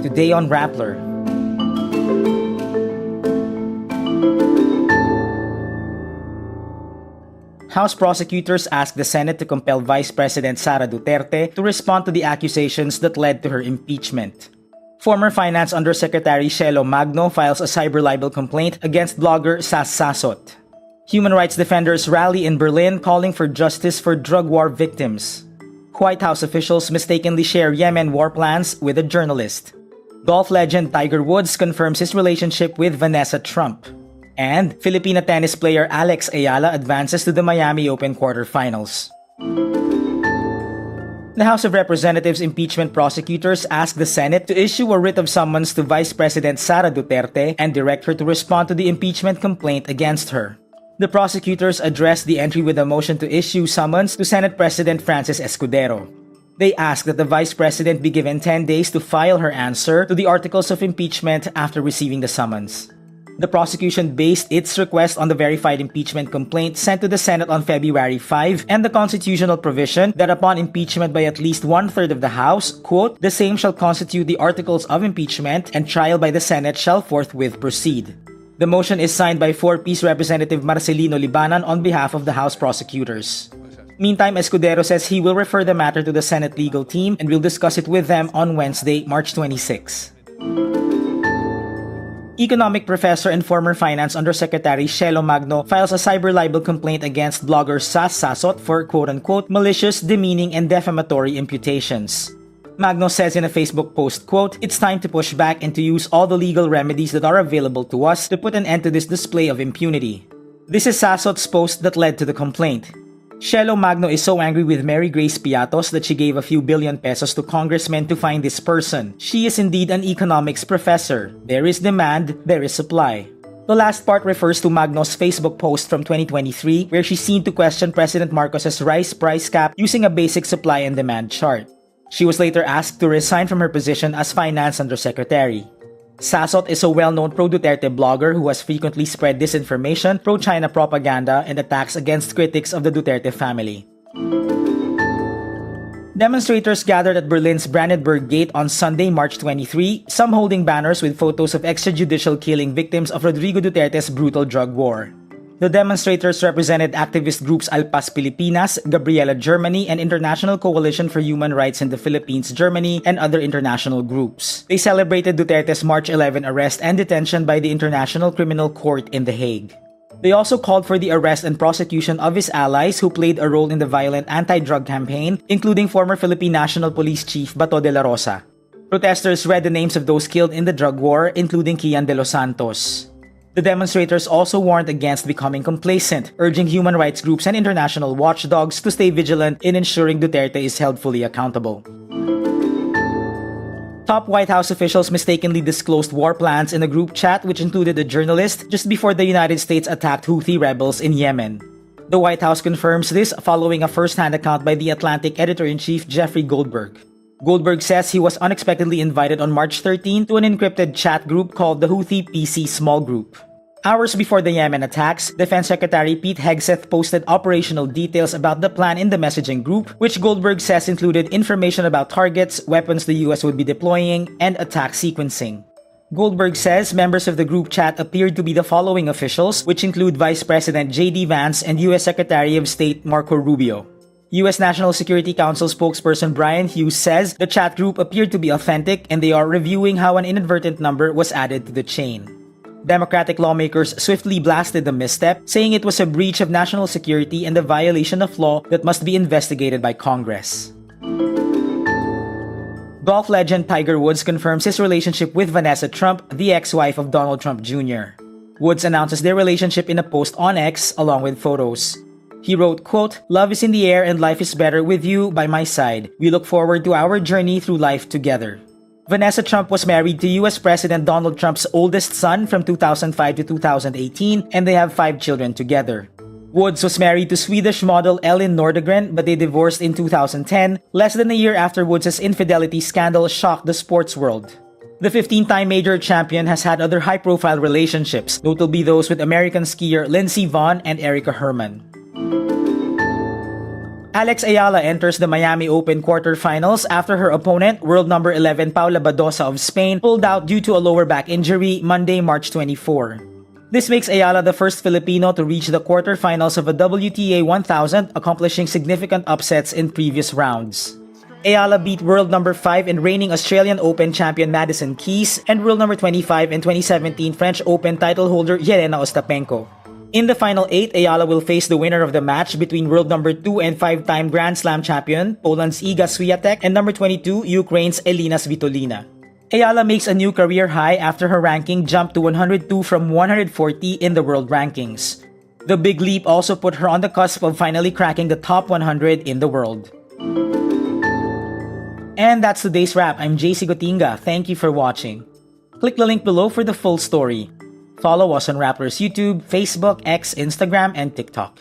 Today on Rappler. House prosecutors asked the Senate to compel Vice President Sara Duterte to respond to the accusations that led to her impeachment. Former Finance Undersecretary Cielo Magno files a cyber libel complaint against blogger Sass Sasot. Human rights defenders rally in Berlin calling for justice for drug war victims. White House officials mistakenly share Yemen war plans with a journalist. Golf legend Tiger Woods confirms his relationship with Vanessa Trump. And Filipina tennis player Eala advances to the Miami Open quarterfinals. The House of Representatives impeachment prosecutors asked the Senate to issue a writ of summons to Vice President Sara Duterte and direct her to respond to the impeachment complaint against her. The prosecutors addressed the entry with a motion to issue summons to Senate President Francis Escudero. They asked that the Vice President be given 10 days to file her answer to the articles of impeachment after receiving the summons. The prosecution based its request on the verified impeachment complaint sent to the Senate on February 5 and the constitutional provision that upon impeachment by at least one-third of the House, quote, the same shall constitute the articles of impeachment and trial by the Senate shall forthwith proceed. The motion is signed by 4Ps Representative Marcelino Libanan on behalf of the House prosecutors. Meantime, Escudero says he will refer the matter to the Senate legal team and will discuss it with them on Wednesday, March 26. Economic professor and former Finance Undersecretary Cielo Magno files a cyber libel complaint against blogger Sass Sasot for quote-unquote malicious, demeaning, and defamatory imputations. Magno says in a Facebook post, quote, it's time to push back and to use all the legal remedies that are available to us to put an end to this display of impunity. This is Sasot's post that led to the complaint. Cielo Magno is so angry with Mary Grace Piatos that she gave a few billion pesos to congressmen to find this person. She is indeed an economics professor. There is demand, there is supply. The last part refers to Magno's Facebook post from 2023 where she's seen to question President Marcos's rice price cap using a basic supply and demand chart. She was later asked to resign from her position as Finance Undersecretary. Sasot is a well-known pro-Duterte blogger who has frequently spread disinformation, pro-China propaganda, and attacks against critics of the Duterte family. Demonstrators gathered at Berlin's Brandenburg Gate on Sunday, March 23, some holding banners with photos of extrajudicial killing victims of Rodrigo Duterte's brutal drug war. The demonstrators represented activist groups Alpas Pilipinas, Gabriela Germany, and International Coalition for Human Rights in the Philippines Germany, and other international groups. They celebrated Duterte's March 11 arrest and detention by the International Criminal Court in The Hague. They also called for the arrest and prosecution of his allies who played a role in the violent anti-drug campaign, including former Philippine National Police Chief Bato de la Rosa. Protesters read the names of those killed in the drug war, including Kian de los Santos. The demonstrators also warned against becoming complacent, urging human rights groups and international watchdogs to stay vigilant in ensuring Duterte is held fully accountable. Top White House officials mistakenly disclosed war plans in a group chat which included a journalist just before the United States attacked Houthi rebels in Yemen. The White House confirms this following a first-hand account by the Atlantic editor-in-chief Jeffrey Goldberg. Goldberg says he was unexpectedly invited on March 13 to an encrypted chat group called the Houthi PC Small Group. Hours before the Yemen attacks, Defense Secretary Pete Hegseth posted operational details about the plan in the messaging group, which Goldberg says included information about targets, weapons the US would be deploying, and attack sequencing. Goldberg says members of the group chat appeared to be the following officials, which include Vice President J.D. Vance and U.S. Secretary of State Marco Rubio. U.S. National Security Council spokesperson Brian Hughes says the chat group appeared to be authentic and they are reviewing how an inadvertent number was added to the chain. Democratic lawmakers swiftly blasted the misstep, saying it was a breach of national security and a violation of law that must be investigated by Congress. Golf legend Tiger Woods confirms his relationship with Vanessa Trump, the ex-wife of Donald Trump Jr. Woods announces their relationship in a post on X along with photos. He wrote, quote, "Love is in the air and life is better with you by my side. We look forward to our journey through life together." Vanessa Trump was married to U.S. President Donald Trump's oldest son from 2005 to 2018, and they have 5 children together. Woods was married to Swedish model Elin Nordegren, but they divorced in 2010, less than a year after Woods' infidelity scandal shocked the sports world. The 15-time major champion has had other high-profile relationships, notably those with American skier Lindsey Vonn and Erica Herman. Alex Eala enters the Miami Open quarterfinals after her opponent, world number 11 Paula Badosa of Spain, pulled out due to a lower back injury Monday, March 24. This makes Eala the first Filipino to reach the quarterfinals of a WTA 1000, accomplishing significant upsets in previous rounds. Eala beat world number 5 and reigning Australian Open champion Madison Keys and world number 25 and 2017 French Open title holder Jelena Ostapenko. In the final 8, Eala will face the winner of the match between world number 2 and 5-time Grand Slam champion Poland's Iga Swiatek and number 22 Ukraine's Elina Svitolina. Eala makes a new career high after her ranking jumped to 102 from 140 in the world rankings. The big leap also put her on the cusp of finally cracking the top 100 in the world. And that's today's wrap. I'm JC Gotinga. Thank you for watching. Click the link below for the full story. Follow us on Rappler's YouTube, Facebook, X, Instagram, and TikTok.